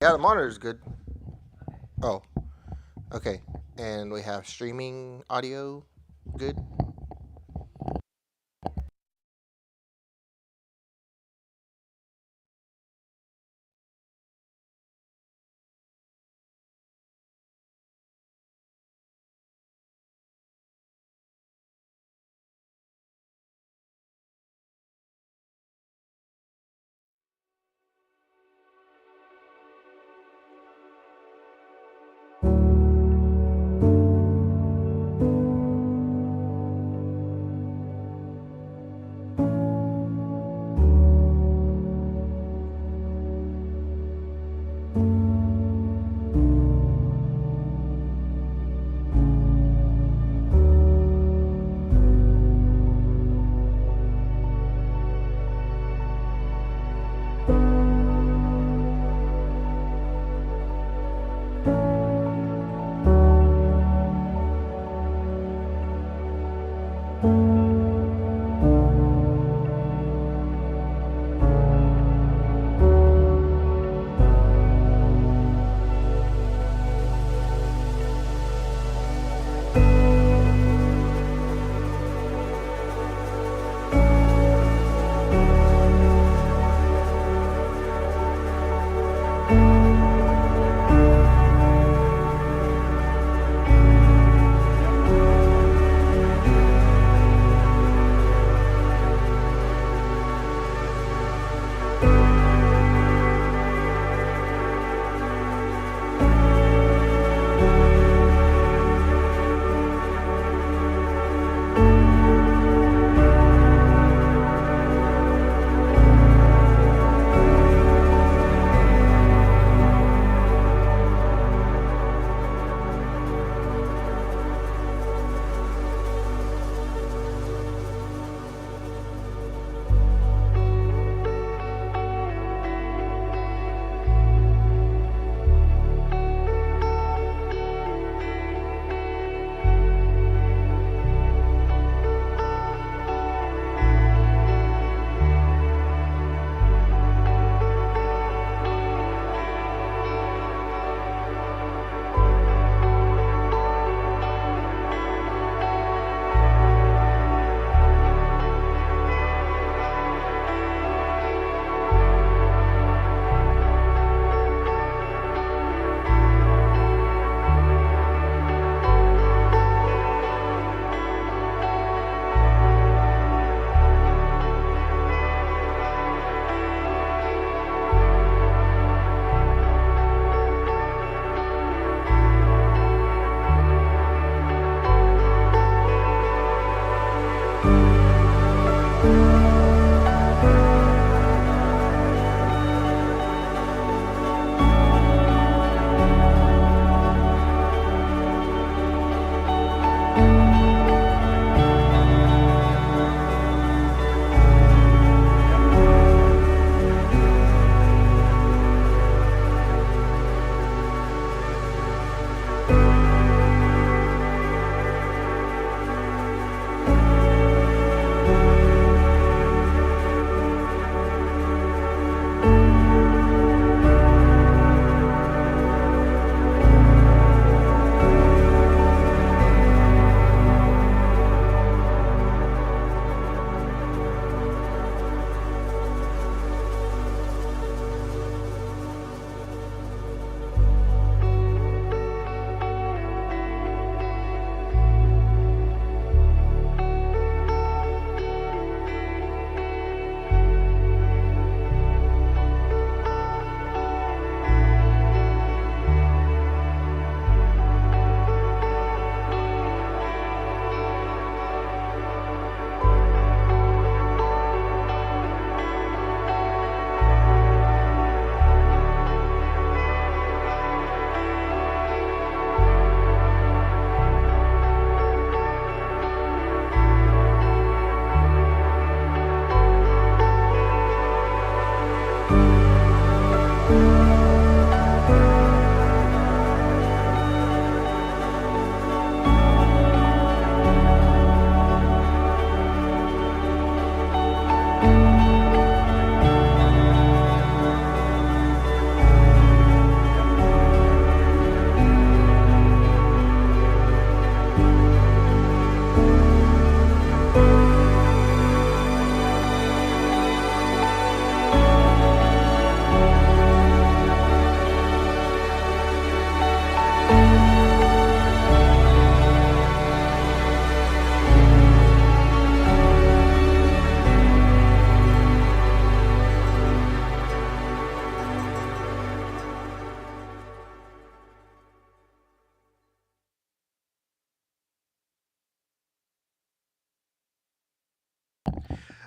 Yeah, the monitor is good. Oh, okay. And we have streaming audio. Good.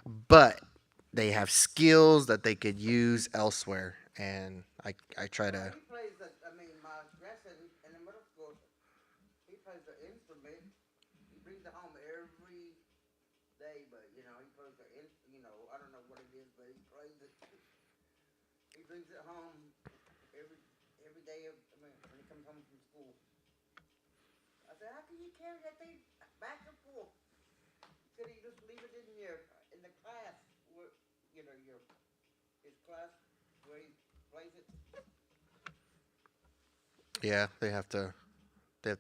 but they have skills that they could use elsewhere. And I try to. He plays the. I mean, my grandson in the middle school, he plays the instrument. He brings it home every day, but he plays the. I don't know what it is, but he plays it. He brings it home every every day. I mean, when he comes home from school. I said, how can you carry that thing back and forth? Could he just leave it in the class where your his class where he plays it? Yeah, they have to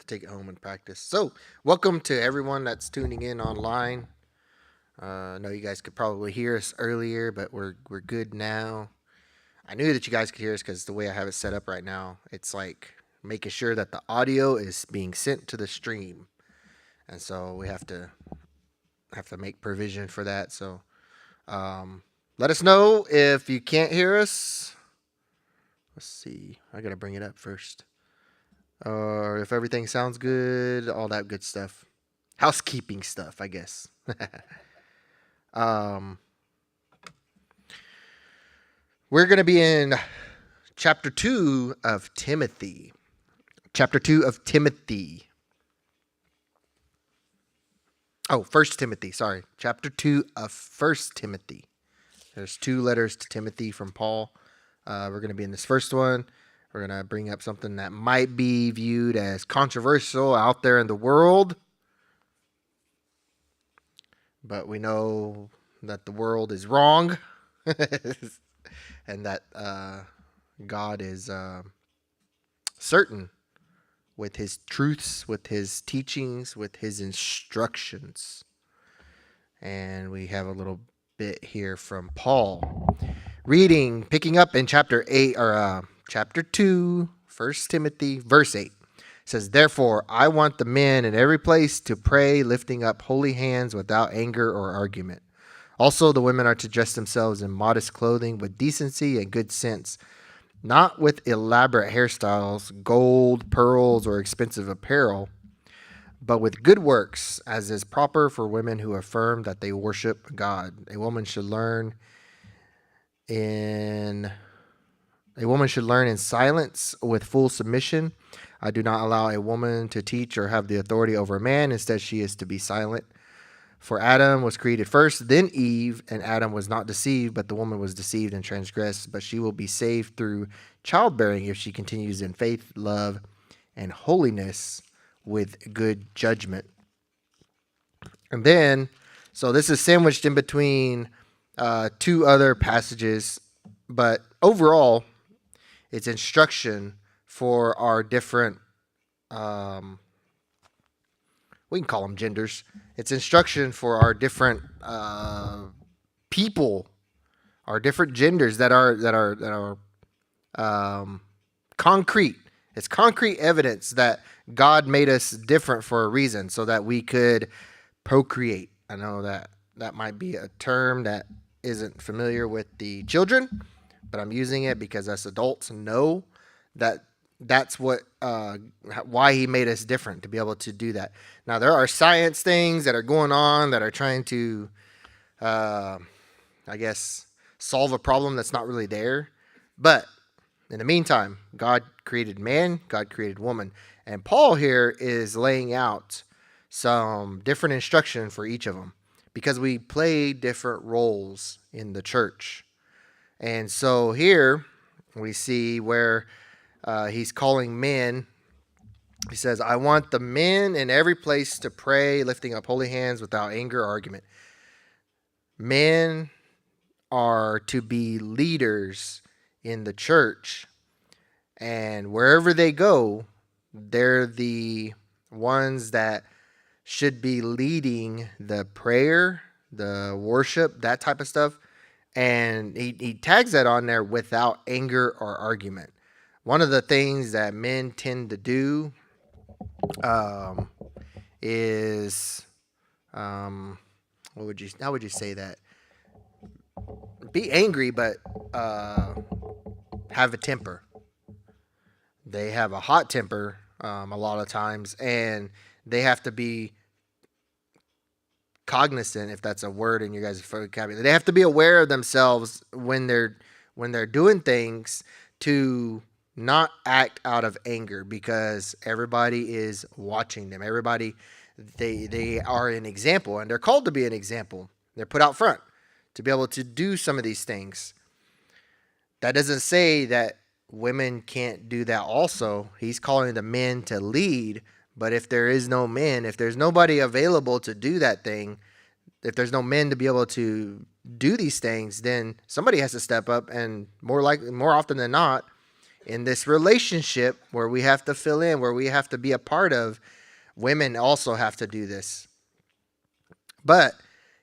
take it home and practice. So, welcome to everyone that's tuning in online. I know you guys could probably hear us earlier, but we're good now. I knew that you guys could hear us because the way I have it set up right now, it's like making sure that the audio is being sent to the stream, and so we have to make provision for that. So, um, let us know if you can't hear us. Let's see. I gotta bring it up first. Or if everything sounds good, all that good stuff. Housekeeping stuff, I guess. um, we're gonna be in chapter 2 of Timothy. Chapter 2 of Timothy. Oh, First Timothy, sorry. Chapter 2 of First Timothy. There's 2 letters to Timothy from Paul. We're going to be in this first one. We're going to bring up something that might be viewed as controversial out there in the world. But we know that the world is wrong. And that God is certain with his truths, with his teachings, with his instructions. And we have a little bit here from Paul. Picking up in chapter 8 or chapter 2, 1 Timothy, verse 8. It says, therefore, I want the men in every place to pray, lifting up holy hands without anger or argument. Also, the women are to dress themselves in modest clothing with decency and good sense, not with elaborate hairstyles, gold, pearls, or expensive apparel, but with good works, as is proper for women who affirm that they worship God. In A woman should learn in silence with full submission. I do not allow a woman to teach or have the authority over a man. Instead, she is to be silent. For Adam was created first, then Eve, and Adam was not deceived, but the woman was deceived and transgressed. But she will be saved through childbearing if she continues in faith, love, and holiness with good judgment. And then, so this is sandwiched in between 2 other passages, but overall, it's instruction for our different, we can call them genders. It's instruction for our different people, our different genders that are concrete. It's concrete evidence that God made us different for a reason, so that we could procreate. I know that might be a term that isn't familiar with the children, but I'm using it because us adults know that that's what why he made us different, to be able to do that. Now there are science things that are going on that are trying to, I guess, solve a problem that's not really there. But in the meantime, God created man, God created woman, and Paul here is laying out some different instruction for each of them, because we play different roles in the church. And so here we see where he's calling men. He says, I want the men in every place to pray, lifting up holy hands without anger or argument. Men are to be leaders in the church, and wherever they go, they're the ones that should be leading the prayer, the worship, that type of stuff. And he tags that on there, without anger or argument. One of the things that men tend to do is, how would you say that? Be angry, but have a temper. They have a hot temper a lot of times, and they have to be cognizant, if that's a word in your guys' vocabulary. They have to be aware of themselves when they're doing things, to not act out of anger, because everybody is watching them. Everybody, they are an example, and they're called to be an example. They're put out front to be able to do some of these things. That doesn't say that women can't do that also. He's calling the men to lead, but if there is no men, if there's nobody available to do that thing, if there's no men to be able to do these things, then somebody has to step up. And more often than not, in this relationship where we have to fill in, where we have to be a part of, women also have to do this. But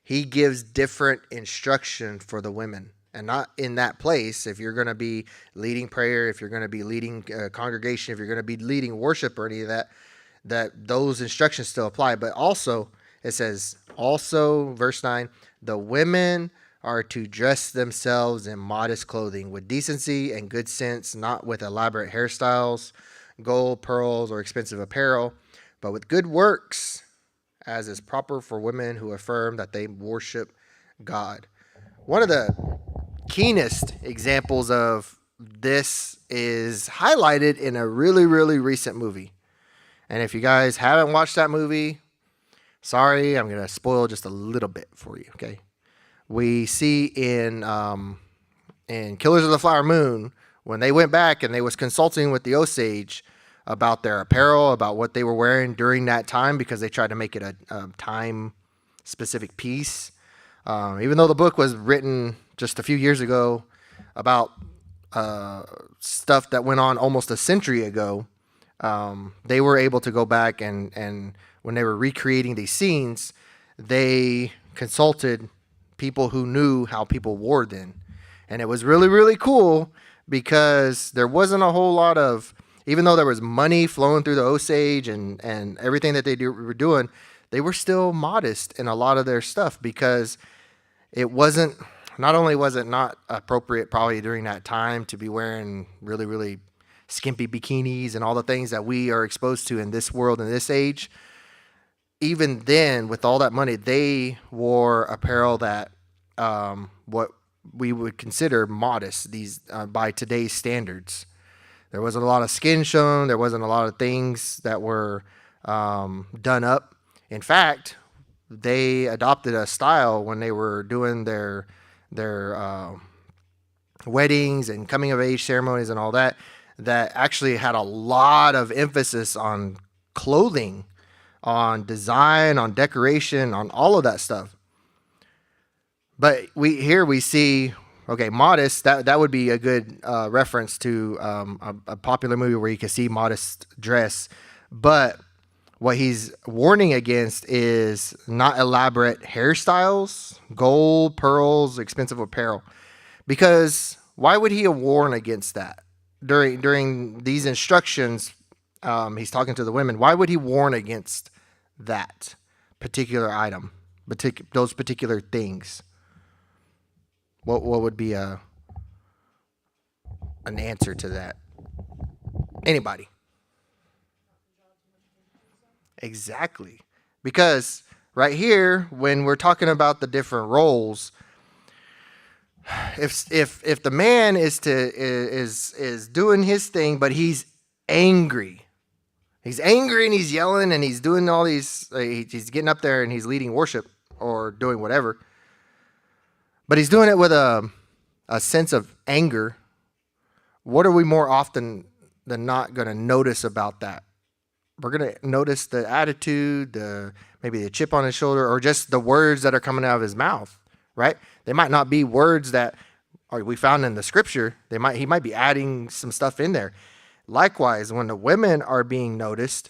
he gives different instruction for the women, and not in that place. If you're going to be leading prayer, if you're going to be leading congregation, if you're going to be leading worship or any of that, those instructions still apply. But also, it says, also, verse 9, the women are to dress themselves in modest clothing, with decency and good sense, not with elaborate hairstyles, gold, pearls, or expensive apparel, but with good works, as is proper for women who affirm that they worship God. One of the keenest examples of this is highlighted in a really, really recent movie. And if you guys haven't watched that movie, sorry, I'm going to spoil just a little bit for you, okay? We see in Killers of the Flower Moon, when they went back and they was consulting with the Osage about their apparel, about what they were wearing during that time, because they tried to make it a time-specific piece. Even though the book was written just a few years ago about stuff that went on almost a century ago, they were able to go back and when they were recreating these scenes, they consulted people who knew how people wore then. And it was really, really cool, because there wasn't a whole lot of, even though there was money flowing through the Osage and everything that they were doing, they were still modest in a lot of their stuff, because it wasn't, not only was it not appropriate probably during that time to be wearing really, really skimpy bikinis and all the things that we are exposed to in this world, in this age, even then, with all that money, they wore apparel that what we would consider modest, these by today's standards. There wasn't a lot of skin shown. There wasn't a lot of things that were done up. In fact, they adopted a style when they were doing their weddings and coming of age ceremonies and all that, that actually had a lot of emphasis on clothing, on design, on decoration, on all of that stuff. But we see, okay, modest, that would be a good reference to a popular movie where you can see modest dress. But what he's warning against is not elaborate hairstyles, gold, pearls, expensive apparel. Because why would he warn against that? During these instructions, he's talking to the women. Why would he warn against that particular item, those particular things? What would be an answer to that? Anybody? Exactly. Because right here, when we're talking about the different roles, if the man is doing his thing, but he's angry. He's angry and he's yelling and he's doing all these, he's getting up there and he's leading worship or doing whatever. But he's doing it with a sense of anger. What are we more often than not going to notice about that? We're going to notice the attitude, maybe the chip on his shoulder, or just the words that are coming out of his mouth, right? They might not be words that we found in the scripture. He might be adding some stuff in there. Likewise, when the women are being noticed,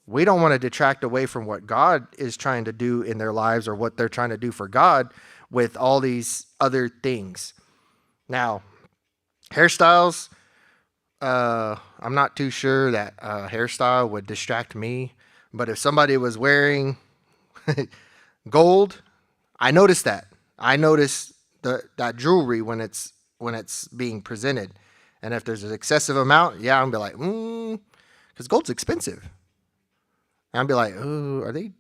we don't want to detract away from what God is trying to do in their lives or what they're trying to do for God with all these other things. Now, hairstyles, I'm not too sure that hairstyle would distract me, but if somebody was wearing gold, I noticed that. I notice that jewelry when it's being presented. And if there's an excessive amount, yeah, I'm be like, because gold's expensive. And I'll be like, oh, are they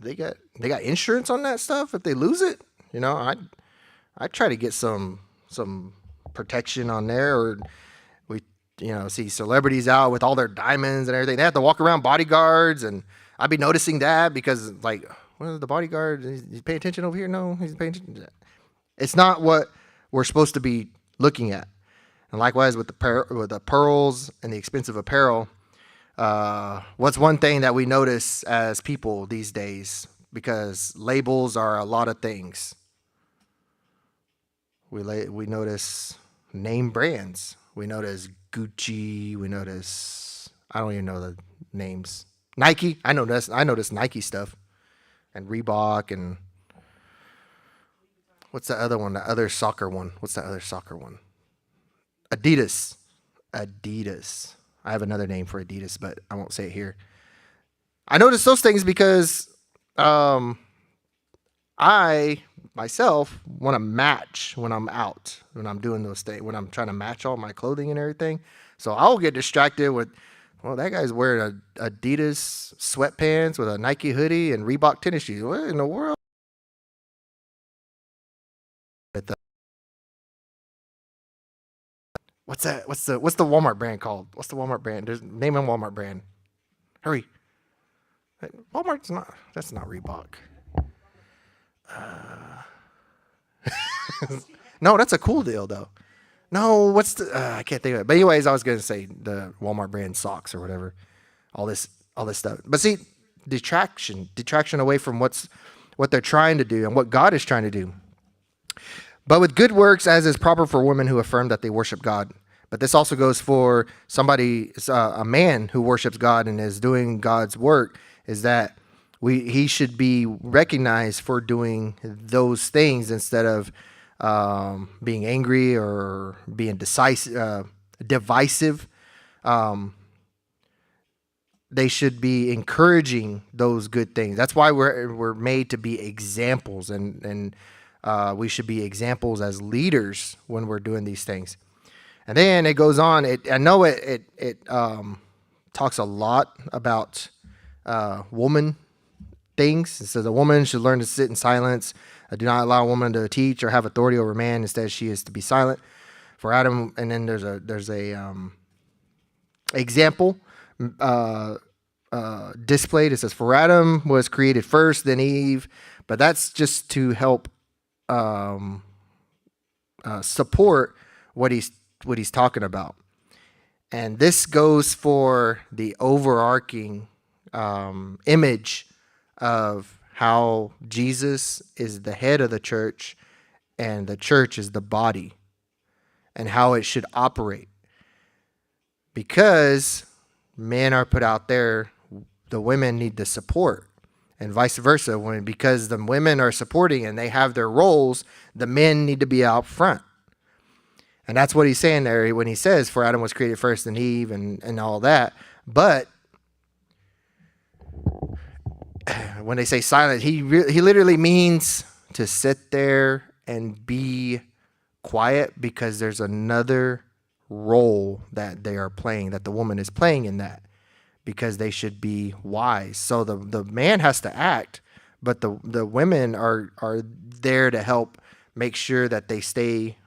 they got insurance on that stuff if they lose it. I try to get some protection on there. Or we see celebrities out with all their diamonds and everything. They have to walk around bodyguards, and I'd be noticing that because like, well, the bodyguard, he's paying attention over here. No, he's paying attention. It's not what we're supposed to be looking at. And likewise with the pearls and the expensive apparel. What's one thing that we notice as people these days? Because labels are a lot of things. We notice name brands. We notice Gucci. We notice, I don't even know the names. Nike. I notice Nike stuff, and Reebok, and what's the other one? The other soccer one. What's that other soccer one? Adidas. I have another name for Adidas, but I won't say it here. I notice those things because I myself want to match when I'm out, when I'm doing those things, when I'm trying to match all my clothing and everything. So I'll get distracted with, well, that guy's wearing a Adidas sweatpants with a Nike hoodie and Reebok tennis shoes. What in the world? What's that? What's the Walmart brand called? What's the Walmart brand? Name a Walmart brand. Hurry. That's not Reebok. No, that's a cool deal though. No, what's the? I can't think of it. But anyways, I was gonna say the Walmart brand socks or whatever. All this stuff. But see, detraction away from what they're trying to do and what God is trying to do. But with good works, as is proper for women who affirm that they worship God. But this also goes for somebody, a man who worships God and is doing God's work, is that he should be recognized for doing those things instead of being angry or being divisive. They should be encouraging those good things. That's why we're made to be examples, and we should be examples as leaders when we're doing these things. And then it goes on. I know it talks a lot about woman things. It says a woman should learn to sit in silence. Do not allow a woman to teach or have authority over man. Instead, she is to be silent. For Adam, and then there's a example displayed. It says, for Adam was created first, then Eve. But that's just to help support what he's talking about. And this goes for the overarching image of how Jesus is the head of the church and the church is the body, and how it should operate. Because men are put out there, the women need the support, and vice versa. Because the women are supporting and they have their roles, the men need to be out front. And that's what he's saying there when he says, for Adam was created first, then Eve, and all that. But when they say silent, he literally means to sit there and be quiet, because there's another role that they are playing, that the woman is playing in that, because they should be wise. So the man has to act, but the women are there to help make sure that they stay,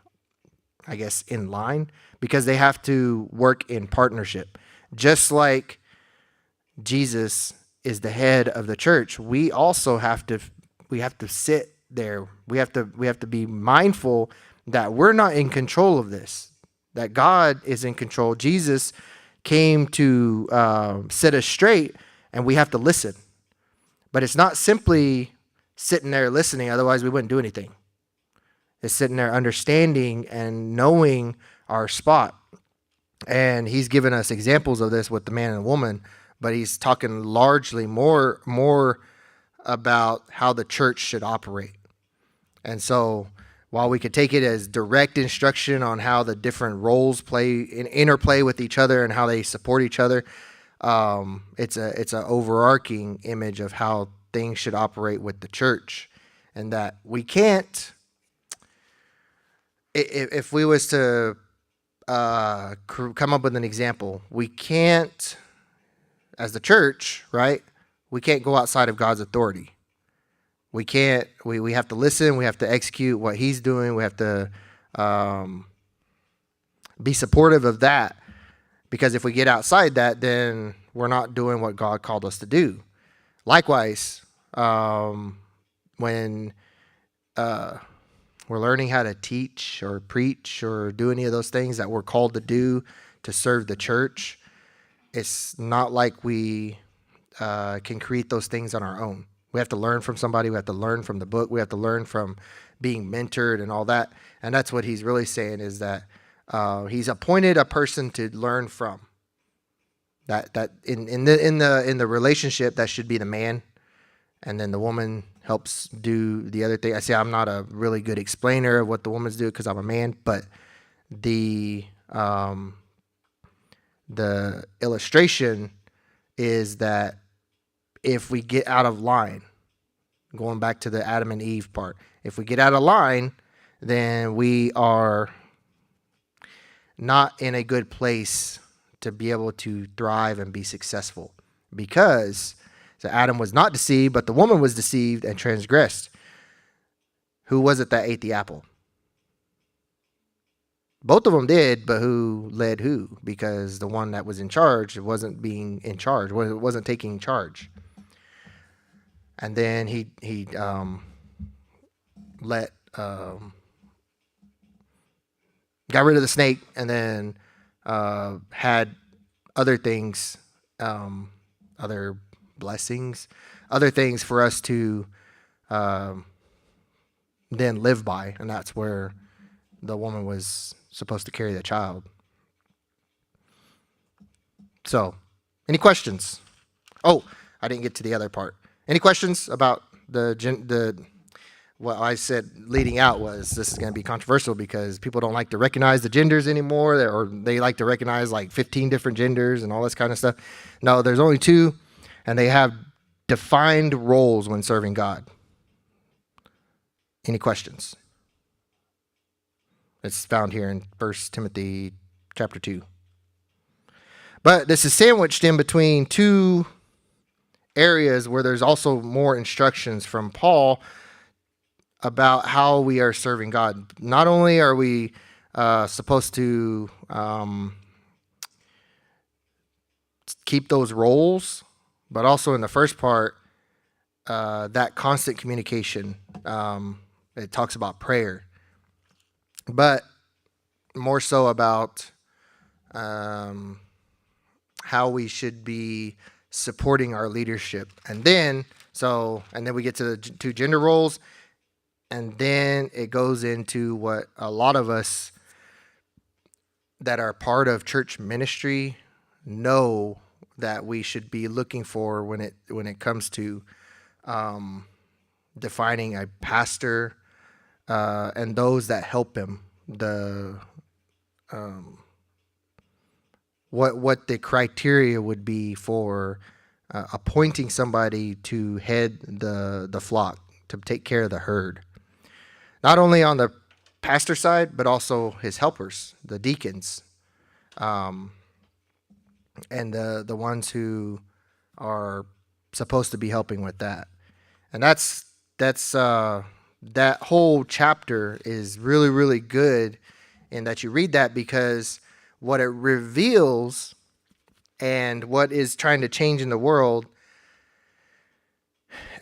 I guess, in line, because they have to work in partnership. Just like Jesus is the head of the church, we also have to sit there. We have to be mindful that we're not in control of this, that God is in control. Jesus came to set us straight, and we have to listen. But it's not simply sitting there listening, otherwise we wouldn't do anything. It's sitting there understanding and knowing our spot. And he's given us examples of this with the man and the woman, but he's talking largely more about how the church should operate. And so while we could take it as direct instruction on how the different roles interplay with each other and how they support each other, it's an overarching image of how things should operate with the church. And that we can't, if we was to come up with an example, we can't, as the church, right? We can't go outside of God's authority. We can't. We have to listen. We have to execute what he's doing. We have to be supportive of that, because if we get outside that, then we're not doing what God called us to do. Likewise, when we're learning how to teach or preach or do any of those things that we're called to do to serve the church, it's not like we can create those things on our own. We have to learn from somebody. We have to learn from the book. We have to learn from being mentored and all that. And that's what he's really saying, is that he's appointed a person to learn from. That in the relationship, that should be the man, and then the woman helps do the other thing. I say I'm not a really good explainer of what the woman's do because I'm a man, but the illustration is that if we get out of line, going back to the Adam and Eve part, if we get out of line, then we are not in a good place to be able to thrive and be successful, because so Adam was not deceived, but the woman was deceived and transgressed. Who was it that ate the apple? Both of them did, but who led who? Because the one that was in charge wasn't being in charge, wasn't taking charge. And then he got rid of the snake, and then had other things, other blessings, other things for us to then live by. And that's where the woman was supposed to carry the child. So, any questions? Oh, I didn't get to the other part. Any questions about what I said leading out was this is going to be controversial because people don't like to recognize the genders anymore, or they like to recognize like 15 different genders and all this kind of stuff. No, there's only 2, and they have defined roles when serving God. Any questions? It's found here in 1 Timothy chapter 2. But this is sandwiched in between 2 areas where there's also more instructions from Paul about how we are serving God. Not only are we supposed to keep those roles, but also in the first part, that constant communication. It talks about prayer, but more so about how we should be supporting our leadership. And then we get to the 2 gender roles. And then it goes into what a lot of us that are part of church ministry know that we should be looking for when it comes to defining a pastor and those that help him. What the criteria would be for appointing somebody to head the flock, to take care of the herd. Not only on the pastor side, but also his helpers, the deacons, and the ones who are supposed to be helping with that. And that's that whole chapter is really, really good in that you read that, because what it reveals and what is trying to change in the world,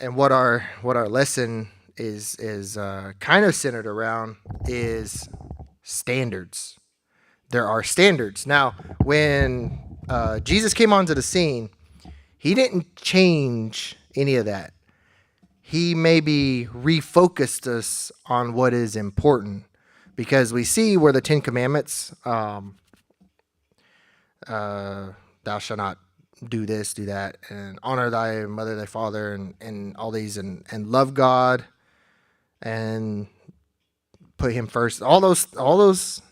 and what our lesson is kind of centered around, is standards. There are standards. Now, when Jesus came onto the scene, he didn't change any of that. He maybe refocused us on what is important, because we see where the 10 Commandments, thou shalt not do this, do that, and honor thy mother, thy father, and all these, and love God, and put him first. All those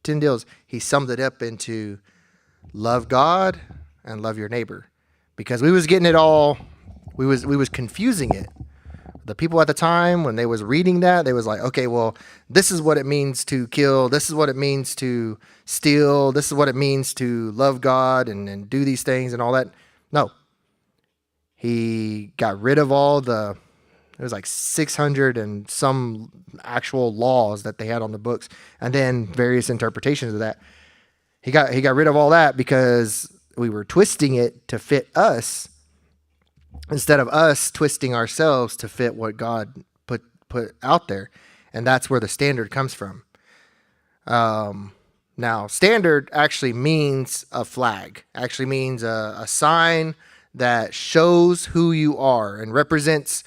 10 deals, he summed it up into love God and love your neighbor, because we was getting it all, we was confusing it. The people at the time, when they was reading that, they was like, okay, well, this is what it means to kill. This is what it means to steal. This is what it means to love God and do these things and all that. No. He got rid of all the It was like 600 and some actual laws that they had on the books, and then various interpretations of that. He got rid of all that because we were twisting it to fit us instead of us twisting ourselves to fit what God put out there. And that's where the standard comes from. Now, standard actually means a flag, actually means a sign that shows who you are and represents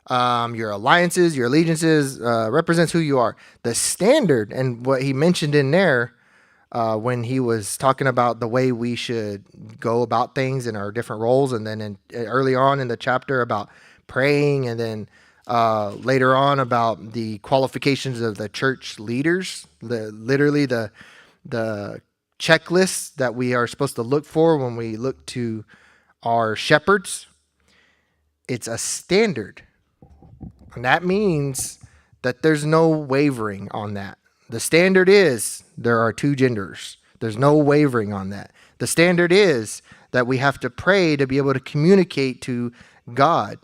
your alliances, your allegiances, represents who you are. The standard, and what he mentioned in there when he was talking about the way we should go about things in our different roles, and then early on in the chapter about praying, and then later on about the qualifications of the church leaders, literally the checklists that we are supposed to look for when we look to our shepherds. It's a standard. And that means that there's no wavering on that. The standard is there are two genders. There's no wavering on that. The standard is that we have to pray to be able to communicate to God.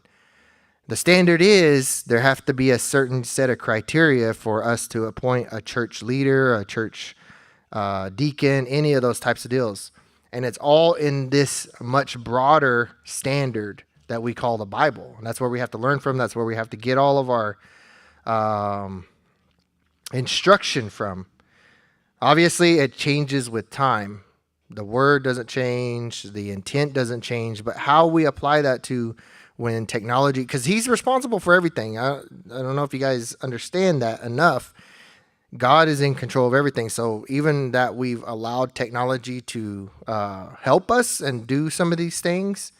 The standard is there have to be a certain set of criteria for us to appoint a church leader, a church deacon, any of those types of deals. And it's all in this much broader standard that we call the Bible. And that's where we have to learn from. That's where we have to get all of our instruction from. Obviously, it changes with time. The word doesn't change. The intent doesn't change. But how we apply that to when technology, because he's responsible for everything. I don't know if you guys understand that enough. God is in control of everything. So even that we've allowed technology to help us and do some of these things,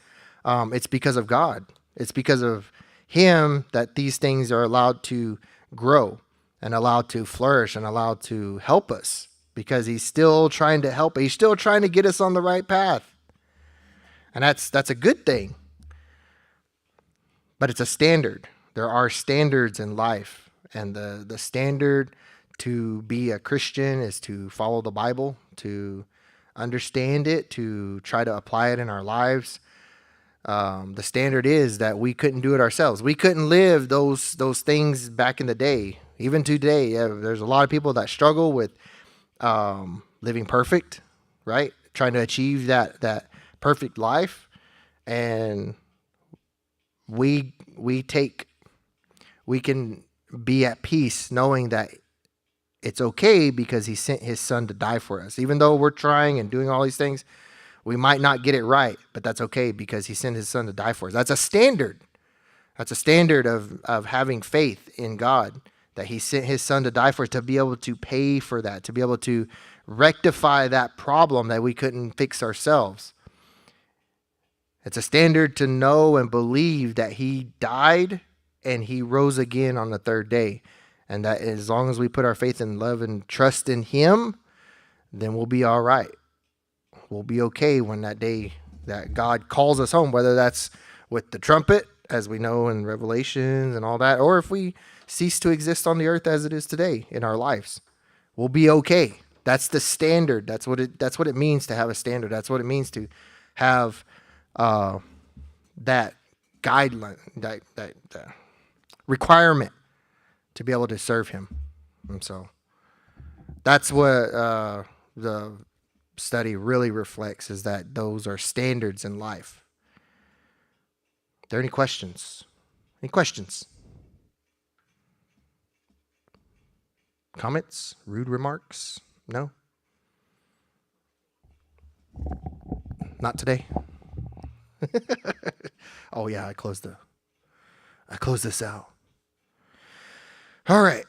it's because of God. It's because of him that these things are allowed to grow and allowed to flourish and allowed to help us, because he's still trying to help. He's still trying to get us on the right path. And that's a good thing. But it's a standard. There are standards in life. And the standard to be a Christian is to follow the Bible, to understand it, to try to apply it in our lives. The standard is that we couldn't do it ourselves. We couldn't live those things back in the day. Even today, there's a lot of people that struggle with living perfect, right? Trying to achieve that perfect life. And we can be at peace knowing that it's okay because he sent his son to die for us. Even though we're trying and doing all these things, we might not get it right, but that's okay because he sent his son to die for us. That's a standard. That's a standard of having faith in God, that he sent his son to die for us, to be able to pay for that, to be able to rectify that problem that we couldn't fix ourselves. It's a standard to know and believe that he died and he rose again on the third day. And that as long as we put our faith and love and trust in him, then we'll be all right. We'll be okay when that day that God calls us home, whether that's with the trumpet, as we know in Revelations and all that, or if we cease to exist on the earth as it is today in our lives. We'll be okay. That's the standard. That's what it means to have a standard. That's what it means to have that guideline, that requirement to be able to serve him. And so that's what the study really reflects, is that those are standards in life. Are there any questions? Any questions? Comments? Rude remarks? No? Not today? Oh yeah, I closed this out. All right.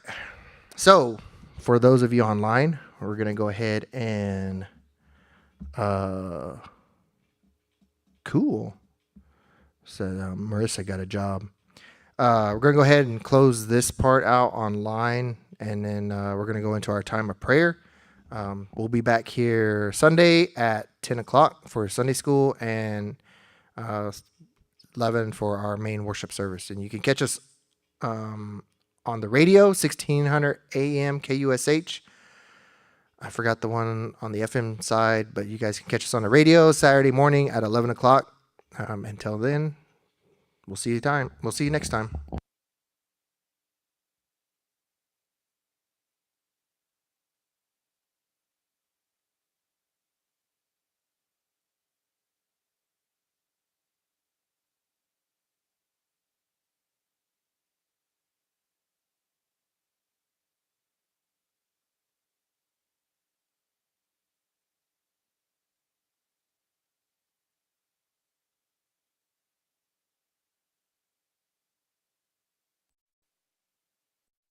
So for those of you online, we're going to go ahead and cool. So Marissa got a job. We're going to go ahead and close this part out online, and then we're going to go into our time of prayer. We'll be back here Sunday at 10 o'clock for Sunday school, and 11 for our main worship service. And you can catch us on the radio, 1600 AM KUSH. I forgot the one on the FM side, but you guys can catch us on the radio Saturday morning at 11 o'clock. Until then, we'll see you next time.